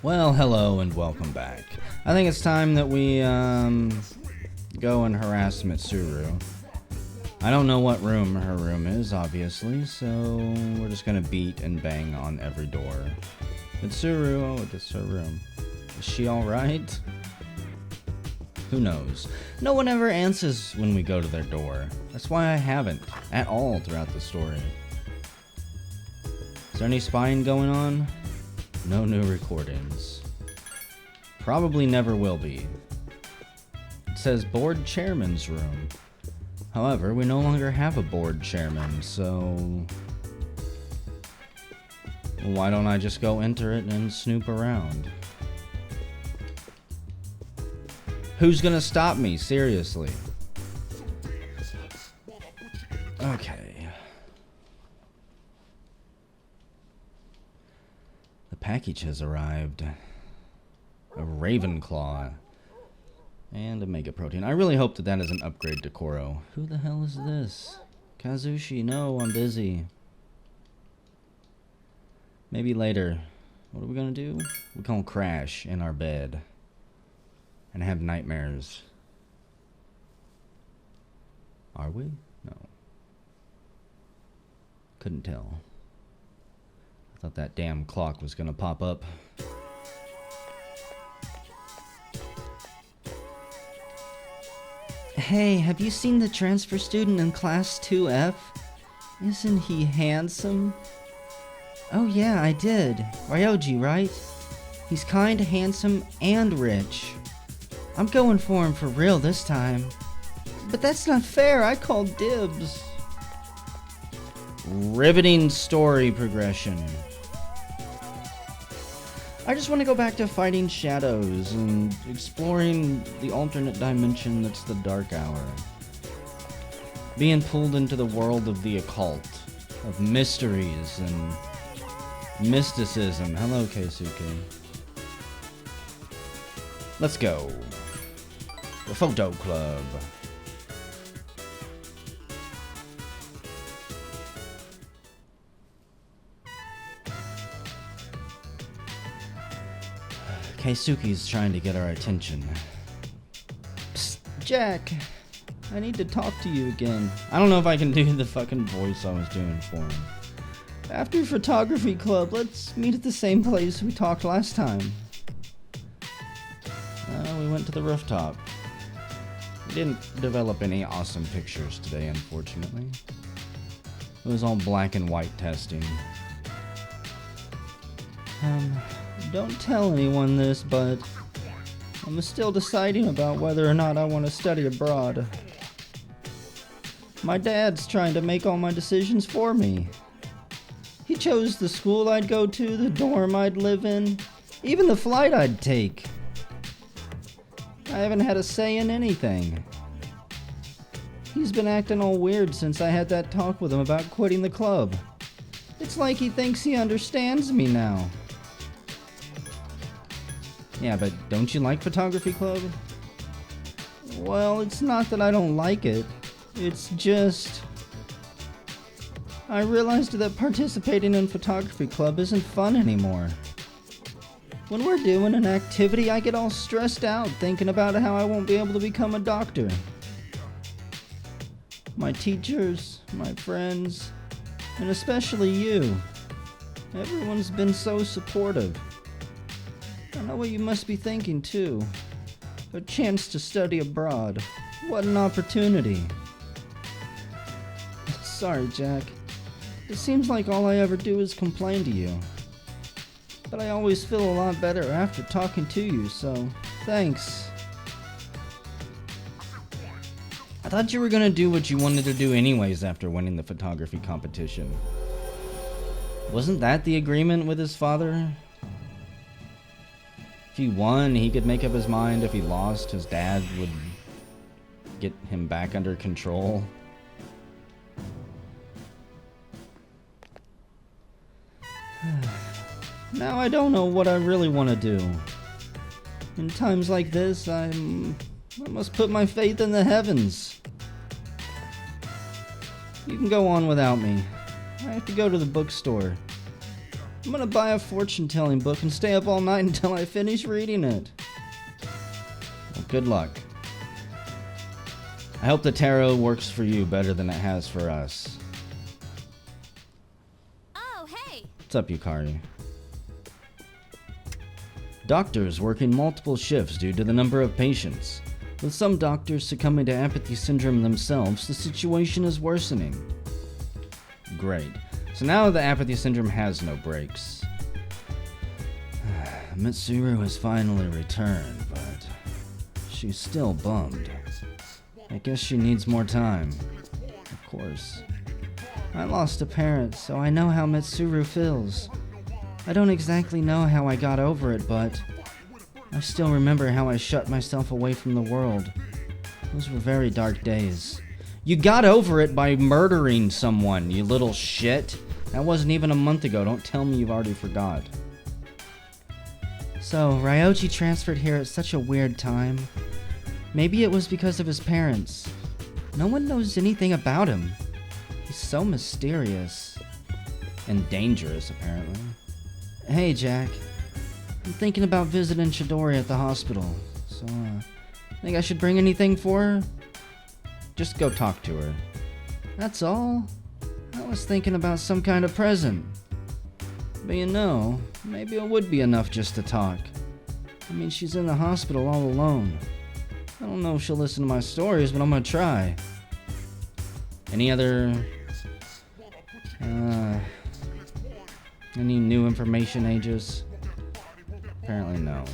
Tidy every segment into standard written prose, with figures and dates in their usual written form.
Well, hello and welcome back. I think it's time that we go and harass Mitsuru. I don't know what room her room is, obviously, so we're just gonna beat and bang on every door. Mitsuru, oh, it's her room. Is she alright? Who knows? No one ever answers when we go to their door. That's why I haven't, at all, throughout the story. Is there any spying going on? No new recordings. Probably never will be. It says board chairman's room. However, we no longer have a board chairman, so why don't I just go enter it and snoop around? Who's gonna stop me? Seriously. Okay. The package has arrived. A Ravenclaw. And a Mega Protein. I really hope that that is an upgrade to Koro. Who the hell is this? Kazushi, no, I'm busy. Maybe later. What are we gonna do? We're gonna crash in our bed. And have nightmares. Are we? No. Couldn't tell. I thought that damn clock was gonna pop up. Hey, have you seen the transfer student in class 2F? Isn't he handsome? Oh yeah, I did. Ryoji, right? He's kind, handsome, and rich. I'm going for him for real this time. But that's not fair, I called dibs. Riveting story progression. I just want to go back to fighting shadows and exploring the alternate dimension that's the Dark Hour. Being pulled into the world of the occult, of mysteries and mysticism. Hello, Keisuke. Let's go. The Photo Club. Keisuke's trying to get our attention. Psst, Jack. I need to talk to you again. I don't know if I can do the fucking voice I was doing for him. After photography club, let's meet at the same place we talked last time. We went to the rooftop. We didn't develop any awesome pictures today, unfortunately. It was all black and white testing. Don't tell anyone this, but I'm still deciding about whether or not I want to study abroad. My dad's trying to make all my decisions for me. He chose the school I'd go to, the dorm I'd live in, even the flight I'd take. I haven't had a say in anything. He's been acting all weird since I had that talk with him about quitting the club. It's like he thinks he understands me now. Yeah, but don't you like photography club? Well, it's not that I don't like it. It's just I realized that participating in photography club isn't fun anymore. When we're doing an activity, I get all stressed out thinking about how I won't be able to become a doctor. My teachers, my friends, and especially you. Everyone's been so supportive. I know what you must be thinking too. A chance to study abroad. What an opportunity. Sorry, Jack. It seems like all I ever do is complain to you. But I always feel a lot better after talking to you, so thanks. I thought you were gonna do what you wanted to do anyways after winning the photography competition. Wasn't that the agreement with his father? If he won, he could make up his mind. If he lost, his dad would get him back under control. Now I don't know what I really want to do. In times like this, I must put my faith in the heavens. You can go on without me. I have to go to the bookstore. I'm gonna buy a fortune-telling book and stay up all night until I finish reading it. Well, good luck. I hope the tarot works for you better than it has for us. Oh, hey! What's up, Yukari? Doctors working multiple shifts due to the number of patients. With some doctors succumbing to apathy syndrome themselves, the situation is worsening. Great. So now the apathy syndrome has no breaks. Mitsuru has finally returned, but she's still bummed. I guess she needs more time. Of course. I lost a parent, so I know how Mitsuru feels. I don't exactly know how I got over it, but I still remember how I shut myself away from the world. Those were very dark days. You got over it by murdering someone, you little shit. That wasn't even a month ago. Don't tell me you've already forgot. So, Ryoji transferred here at such a weird time. Maybe it was because of his parents. No one knows anything about him. He's so mysterious. And dangerous, apparently. Hey, Jack. I'm thinking about visiting Chidori at the hospital. So, think I should bring anything for her? Just go talk to her. That's all? I was thinking about some kind of present. But you know, maybe it would be enough just to talk. I mean, she's in the hospital all alone. I don't know if she'll listen to my stories, but I'm gonna try. Any other... any new information, Aegis? Apparently no.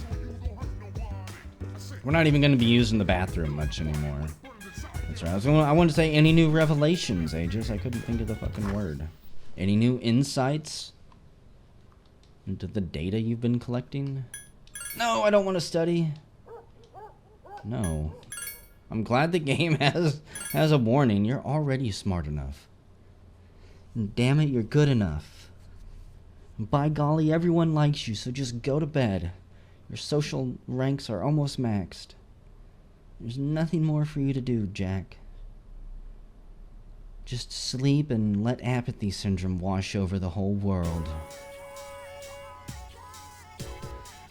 We're not even gonna be using the bathroom much anymore. That's right. I wanted to say any new revelations, Aegis. I couldn't think of the fucking word. Any new insights into the data you've been collecting? No, I don't want to study. No. I'm glad the game has a warning. You're already smart enough. And damn it, you're good enough. And by golly, everyone likes you, so just go to bed. Your social ranks are almost maxed. There's nothing more for you to do, Jack. Just sleep and let apathy syndrome wash over the whole world.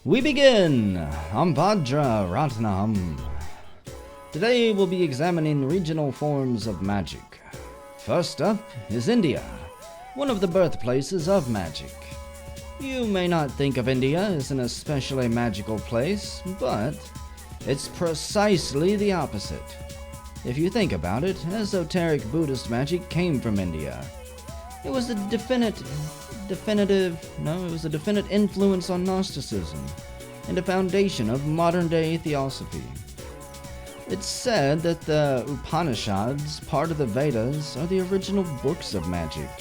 We begin! Ambhadra Ratnam. Today we'll be examining regional forms of magic. First up is India, one of the birthplaces of magic. You may not think of India as an especially magical place, but it's precisely the opposite. If you think about it, esoteric Buddhist magic came from India. It was a definite influence on Gnosticism and a foundation of modern-day theosophy. It's said that the Upanishads, part of the Vedas, are the original books of magic.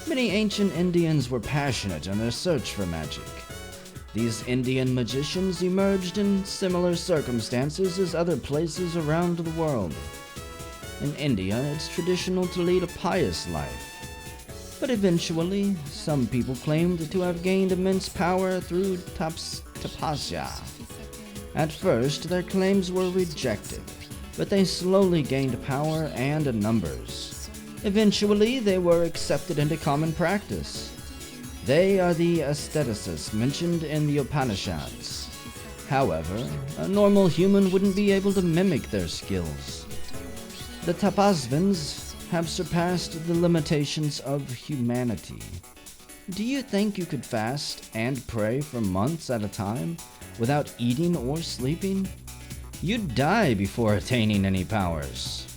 Many ancient Indians were passionate in their search for magic. These Indian magicians emerged in similar circumstances as other places around the world. In India, it's traditional to lead a pious life. But eventually, some people claimed to have gained immense power through tapasya. At first, their claims were rejected, but they slowly gained power and numbers. Eventually, they were accepted into common practice. They are the aestheticists mentioned in the Upanishads. However, a normal human wouldn't be able to mimic their skills. The Tapasvins have surpassed the limitations of humanity. Do you think you could fast and pray for months at a time without eating or sleeping? You'd die before attaining any powers.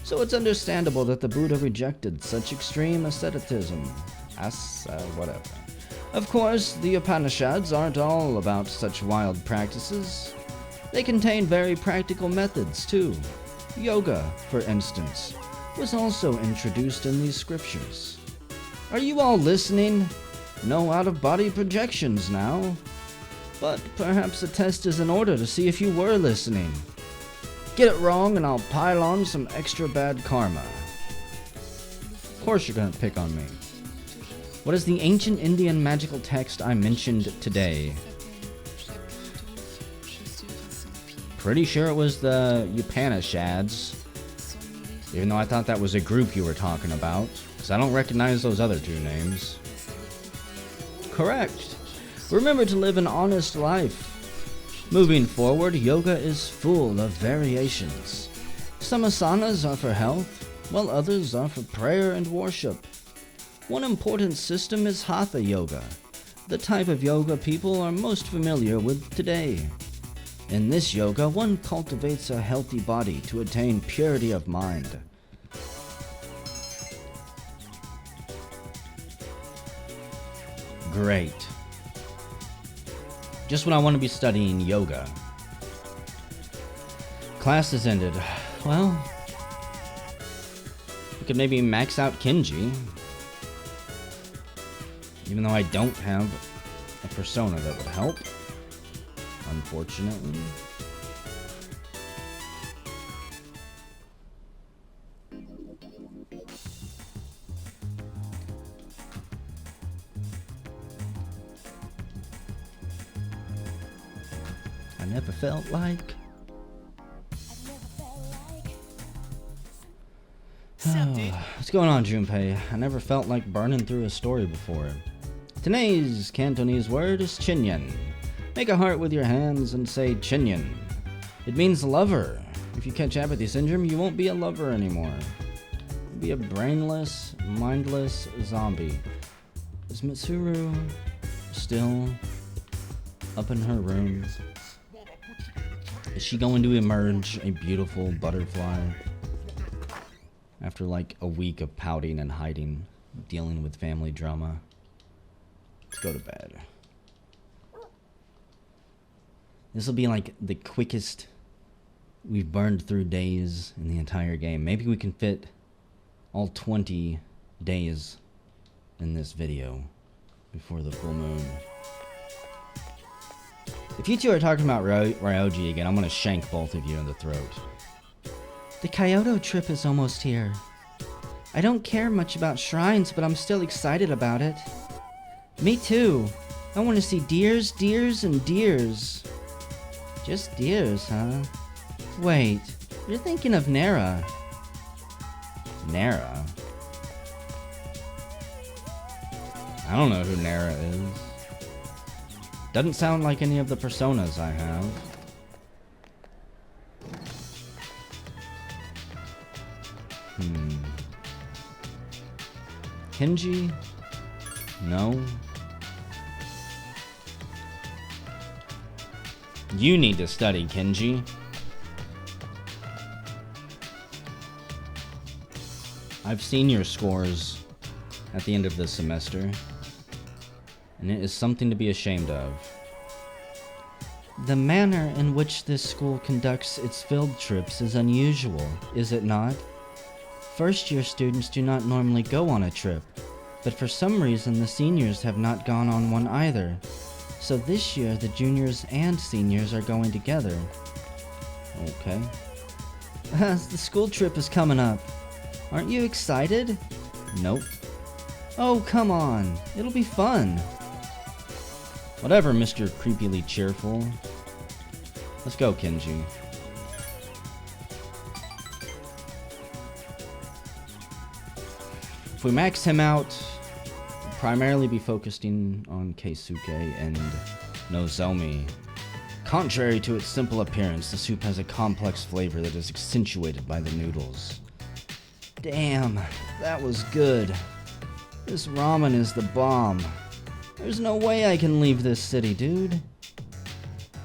So it's understandable that the Buddha rejected such extreme asceticism. Whatever. Of course, the Upanishads aren't all about such wild practices. They contain very practical methods, too. Yoga, for instance, was also introduced in these scriptures. Are you all listening? No out-of-body projections now. But perhaps a test is in order to see if you were listening. Get it wrong and I'll pile on some extra bad karma. Of course you're gonna pick on me. What is the ancient Indian magical text I mentioned today? Pretty sure it was the Upanishads. Even though I thought that was a group you were talking about, because I don't recognize those other two names. correct. Remember to live an honest life. Moving forward, yoga is full of variations. Some asanas are for health, while others are for prayer and worship. One important system is hatha yoga, the type of yoga people are most familiar with today. In this yoga, one cultivates a healthy body to attain purity of mind. Great. Just when I want to be studying yoga. Class is ended. Well, we could maybe max out Kenji. Even though I don't have a persona that would help. Unfortunately. I never felt like. What's going on, Junpei? I never felt like burning through a story before. Today's Cantonese word is chinyan. Make a heart with your hands and say chinyan. It means lover. If you catch apathy syndrome, you won't be a lover anymore. You'll be a brainless, mindless zombie. Is Mitsuru still up in her room? Is she going to emerge a beautiful butterfly? After like a week of pouting and hiding, dealing with family drama. Let's go to bed. This will be like the quickest we've burned through days in the entire game. Maybe we can fit all 20 days in this video before the full moon. If you two are talking about Ryoji again, I'm gonna shank both of you in the throat. The Kyoto trip is almost here. I don't care much about shrines, but I'm still excited about it. Me too. I want to see deers, deers, and deers. Just deers, huh? Wait, you're thinking of Nara. Nara? I don't know who Nara is. Doesn't sound like any of the personas I have. Kenji? No. You need to study, Kenji. I've seen your scores at the end of this semester, and it is something to be ashamed of. The manner in which this school conducts its field trips is unusual, is it not? First-year students do not normally go on a trip, but for some reason the seniors have not gone on one either. So this year the juniors and seniors are going together. Okay. The school trip is coming up. Aren't you excited? Nope. Oh, come on. It'll be fun. Whatever, Mr. Creepily Cheerful. Let's go, Kenji. If we max him out, we'll primarily be focusing on Keisuke and Nozomi. Contrary to its simple appearance, the soup has a complex flavor that is accentuated by the noodles. Damn, that was good. This ramen is the bomb. There's no way I can leave this city, dude.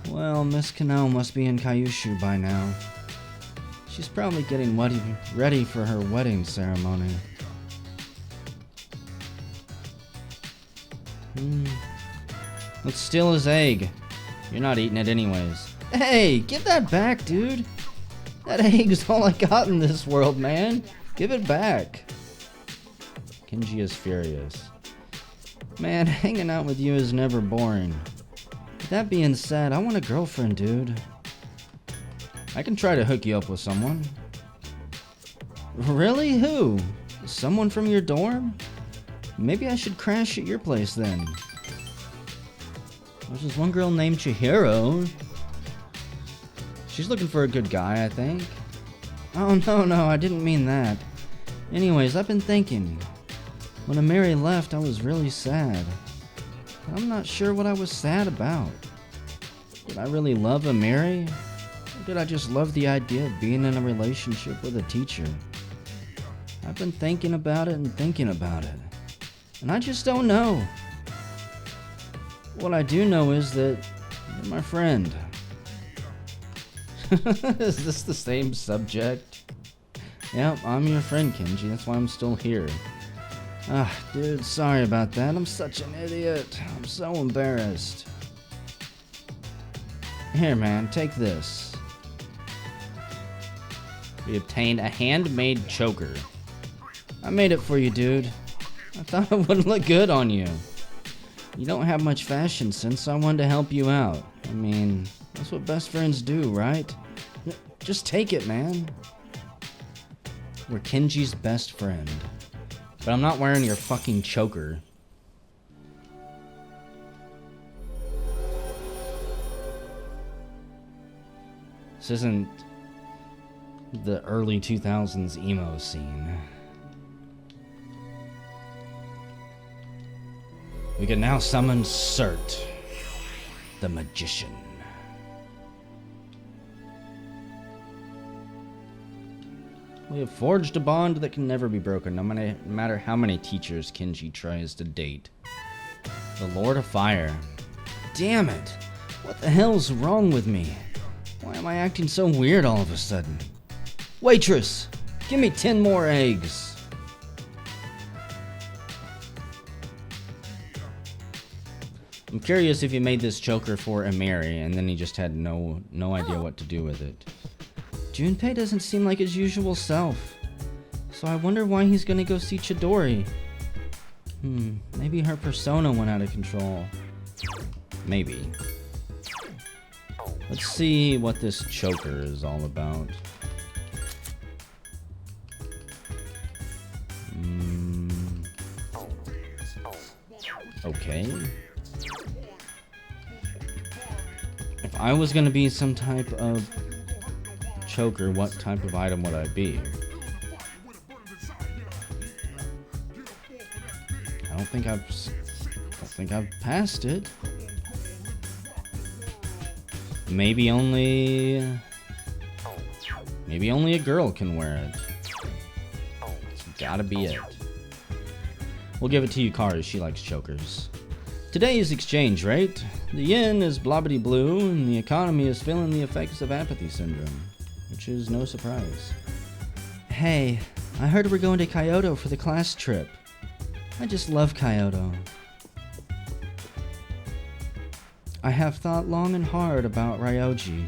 Well, Miss Kano must be in Kyushu by now. She's probably getting ready for her wedding ceremony. Let's steal his egg. You're not eating it anyways. Hey, give that back, dude. That egg's all I got in this world, man. Give it back. Kenji is furious. Man, hanging out with you is never boring. That being said, I want a girlfriend, dude. I can try to hook you up with someone. Really? Who? Someone from your dorm? Maybe I should crash at your place then. There's this one girl named Chihiro. She's looking for a good guy, I think. Oh, no, I didn't mean that. Anyways, I've been thinking. When Emiri left, I was really sad. I'm not sure what I was sad about. Did I really love Emiri? Or did I just love the idea of being in a relationship with a teacher? I've been thinking about it and thinking about it, and I just don't know. What I do know is that you're my friend. Is this the same subject? Yep, I'm your friend, Kenji. That's why I'm still here. Dude, sorry about that. I'm such an idiot. I'm so embarrassed. Here, man, take this. We obtained a handmade choker. I made it for you, dude. I thought it would look good on you. You don't have much fashion sense, so I wanted to help you out. I mean, that's what best friends do, right? Just take it, man. We're Kenji's best friend. But I'm not wearing your fucking choker. This isn't the early 2000s emo scene. We can now summon Cert, the magician. We have forged a bond that can never be broken, no matter how many teachers Kenji tries to date. The Lord of Fire. Damn it! What the hell's wrong with me? Why am I acting so weird all of a sudden? Waitress! Give me 10 more eggs! I'm curious if he made this choker for Emiri and then he just had no idea what to do with it. Junpei doesn't seem like his usual self, so I wonder why he's gonna go see Chidori. Maybe her persona went out of control. Maybe. Let's see what this choker is all about. Okay. If I was gonna be some type of choker, what type of item would I be? I don't think I've passed it. Maybe only a girl can wear it. It's gotta be it. We'll give it to Yukari, she likes chokers. Today's exchange rate. The yen is blobbity blue, and the economy is feeling the effects of apathy syndrome, which is no surprise. Hey, I heard we're going to Kyoto for the class trip. I just love Kyoto. I have thought long and hard about Ryoji,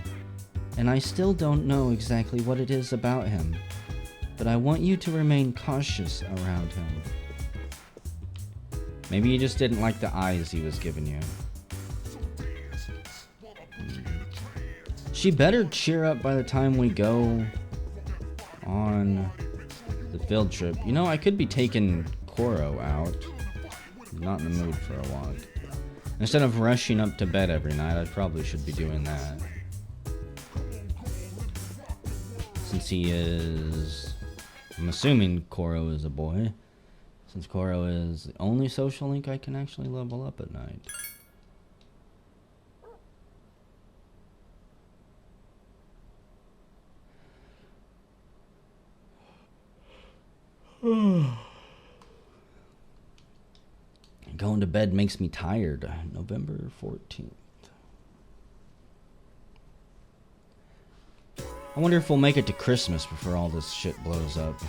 and I still don't know exactly what it is about him, but I want you to remain cautious around him. Maybe you just didn't like the eyes he was giving you. She better cheer up by the time we go on the field trip. You know, I could be taking Koro out. I'm not in the mood for a walk. Instead of rushing up to bed every night, I probably should be doing that. Since he is... I'm assuming Koro is a boy. Since Koro is the only social link I can actually level up at night. Going to bed makes me tired. November 14th. I wonder if we'll make it to Christmas before all this shit blows up.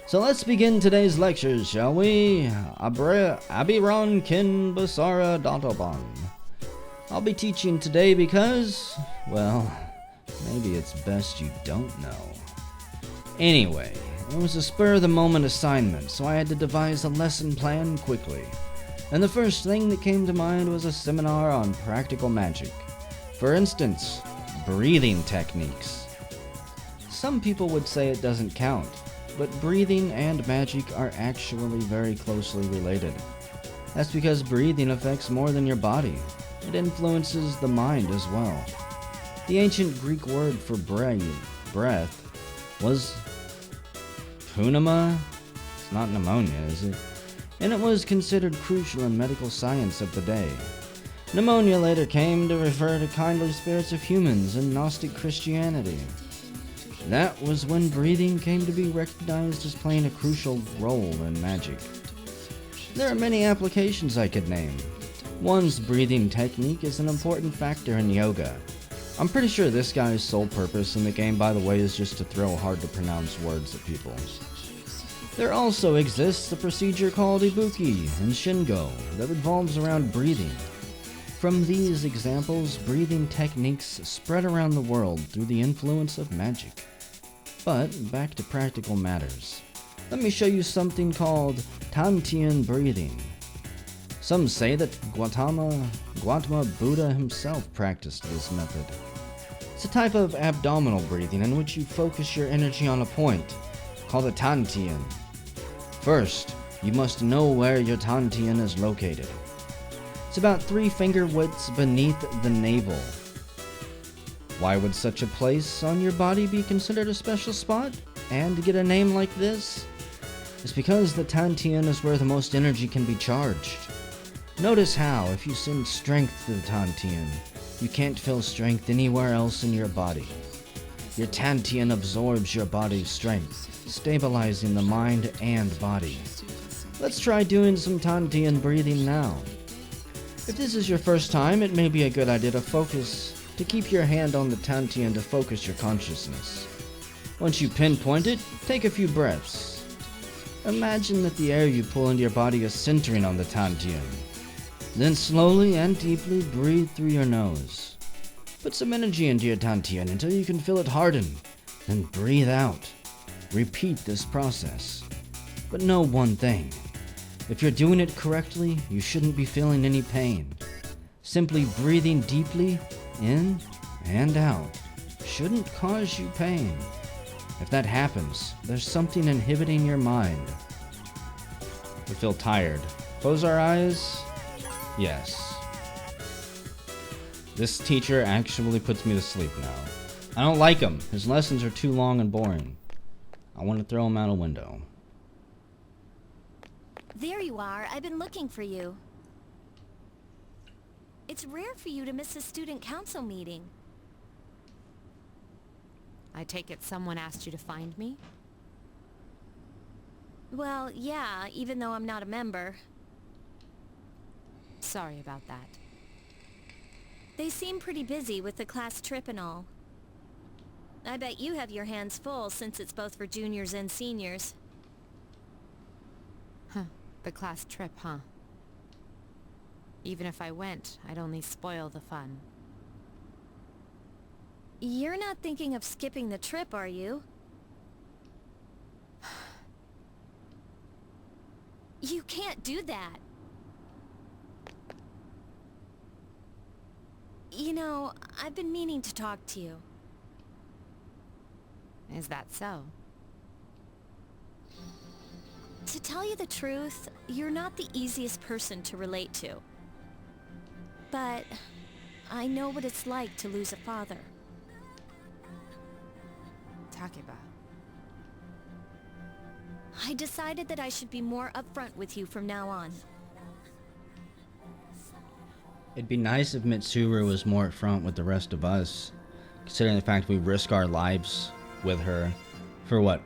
So let's begin today's lecture, shall we? Abiron Kin Basara Datoban. I'll be teaching today because, well, maybe it's best you don't know. Anyway, it was a spur-of-the-moment assignment, so I had to devise a lesson plan quickly. And the first thing that came to mind was a seminar on practical magic. For instance, breathing techniques. Some people would say it doesn't count, but breathing and magic are actually very closely related. That's because breathing affects more than your body. It influences the mind as well. The ancient Greek word for breath was pneuma. It's not pneumonia, is it? and it was considered crucial in medical science of the day. Pneumonia later came to refer to kindly spirits of humans in Gnostic Christianity. That was when breathing came to be recognized as playing a crucial role in magic. There are many applications I could name. One's breathing technique is an important factor in yoga. I'm pretty sure this guy's sole purpose in the game, by the way, is just to throw hard-to-pronounce words at people. There also exists a procedure called Ibuki and Shingo that revolves around breathing. From these examples, breathing techniques spread around the world through the influence of magic. But back to practical matters. Let me show you something called Tantian breathing. Some say that Gautama Buddha himself practiced this method. It's a type of abdominal breathing in which you focus your energy on a point, called a Tantian. First, you must know where your Tantian is located. It's about 3 finger widths beneath the navel. Why would such a place on your body be considered a special spot and get a name like this? It's because the Tantian is where the most energy can be charged. Notice how, if you send strength to the Tantian, you can't feel strength anywhere else in your body. Your Tantian absorbs your body's strength, stabilizing the mind and body. Let's try doing some Tantian breathing now. If this is your first time, it may be a good idea to keep your hand on the Tantian to focus your consciousness. Once you pinpoint it, take a few breaths. Imagine that the air you pull into your body is centering on the Tantian. Then slowly and deeply breathe through your nose. Put some energy into your Tantian until you can feel it harden. Then breathe out. Repeat this process. But know one thing. If you're doing it correctly, you shouldn't be feeling any pain. Simply breathing deeply in and out shouldn't cause you pain. If that happens, there's something inhibiting your mind. We feel tired. Close our eyes. Yes. This teacher actually puts me to sleep now. I don't like him. His lessons are too long and boring. I want to throw him out a window. There you are. I've been looking for you. It's rare for you to miss a student council meeting. I take it someone asked you to find me? Well, yeah, even though I'm not a member. Sorry about that. They seem pretty busy with the class trip and all. I bet you have your hands full since it's both for juniors and seniors. Huh. The class trip, huh? Even if I went, I'd only spoil the fun. You're not thinking of skipping the trip, are you? You can't do that. You know, I've been meaning to talk to you. Is that so? To tell you the truth, you're not the easiest person to relate to. But I know what it's like to lose a father. Takeba. I decided that I should be more upfront with you from now on. It'd be nice if Mitsuru was more upfront with the rest of us, considering the fact we risk our lives with her for what,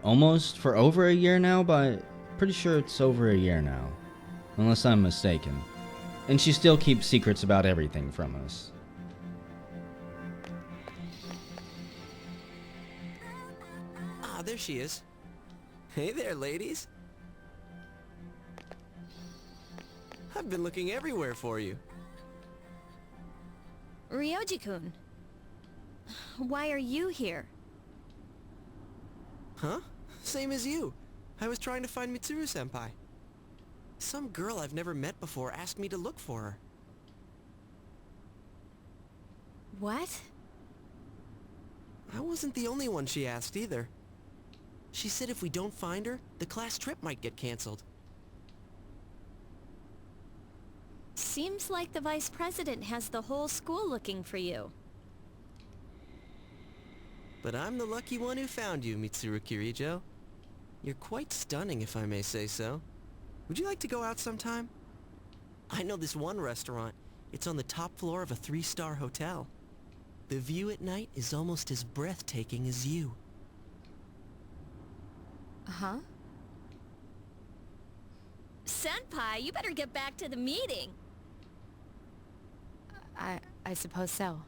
for over a year now, but pretty sure it's over a year now, unless I'm mistaken. And she still keeps secrets about everything from us. Ah, there she is. Hey there, ladies. I've been looking everywhere for you. Ryoji-kun, why are you here? Huh? Same as you. I was trying to find Mitsuru-senpai. Some girl I've never met before asked me to look for her. What? I wasn't the only one she asked either. She said if we don't find her, the class trip might get canceled. Seems like the vice president has the whole school looking for you. But I'm the lucky one who found you, Mitsuru Kirijo. You're quite stunning, if I may say so. Would you like to go out sometime? I know this one restaurant. It's on the top floor of a 3-star hotel. The view at night is almost as breathtaking as you. Huh? Senpai, you better get back to the meeting. I suppose so.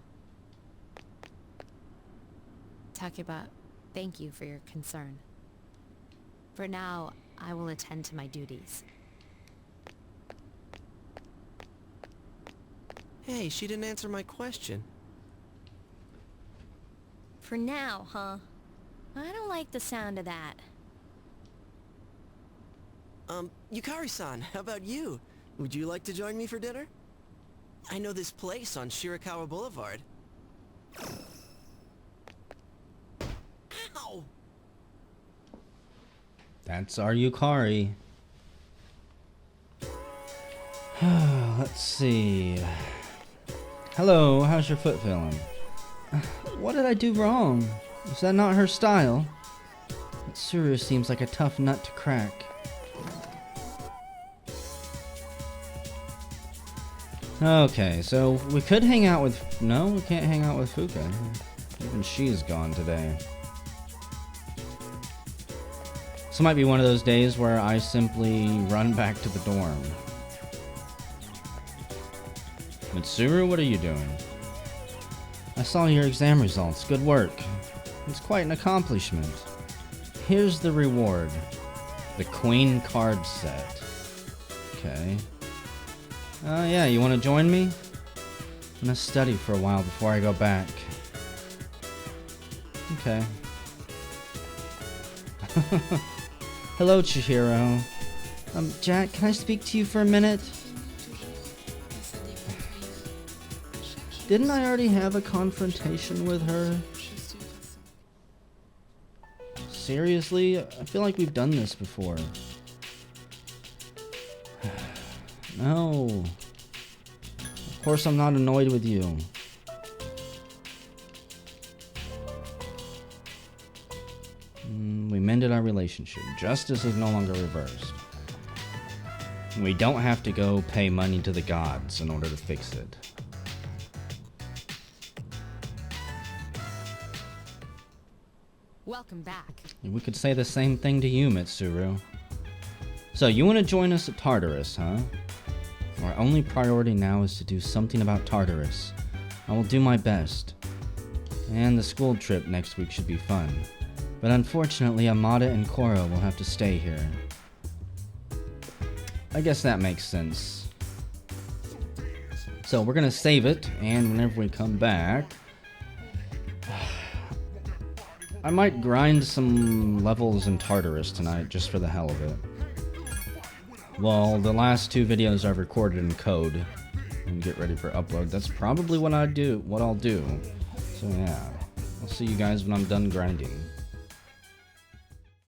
Takeba, thank you for your concern. For now, I will attend to my duties. Hey, she didn't answer my question. For now, huh? I don't like the sound of that. Yukari-san, how about you? Would you like to join me for dinner? I know this place on Shirakawa Boulevard. Ow! That's our Yukari. Let's see. Hello, how's your foot feeling? What did I do wrong? Is that not her style? Tsuru seems like a tough nut to crack. Okay, so we could hang out with... No, we can't hang out with Fuka. Even she's gone today. This might be one of those days where I simply run back to the dorm. Mitsuru, what are you doing? I saw your exam results. Good work. It's quite an accomplishment. Here's the reward. The Queen card set. Okay. Yeah, you want to join me? I'm gonna study for a while before I go back. Okay. Hello, Chihiro. Jack, can I speak to you for a minute? Didn't I already have a confrontation with her? Seriously? I feel like we've done this before. No. Of course I'm not annoyed with you. We mended our relationship. Justice is no longer reversed. We don't have to go pay money to the gods in order to fix it. Welcome back. We could say the same thing to you, Mitsuru. So, you want to join us at Tartarus, huh? Our only priority now is to do something about Tartarus. I will do my best. And the school trip next week should be fun. But unfortunately, Amada and Koro will have to stay here. I guess that makes sense. So, we're gonna save it, and whenever we come back... I might grind some levels in Tartarus tonight, just for the hell of it. Well, the last 2 videos I've recorded in code and get ready for upload. That's probably what I'll do. So yeah, I'll see you guys when I'm done grinding.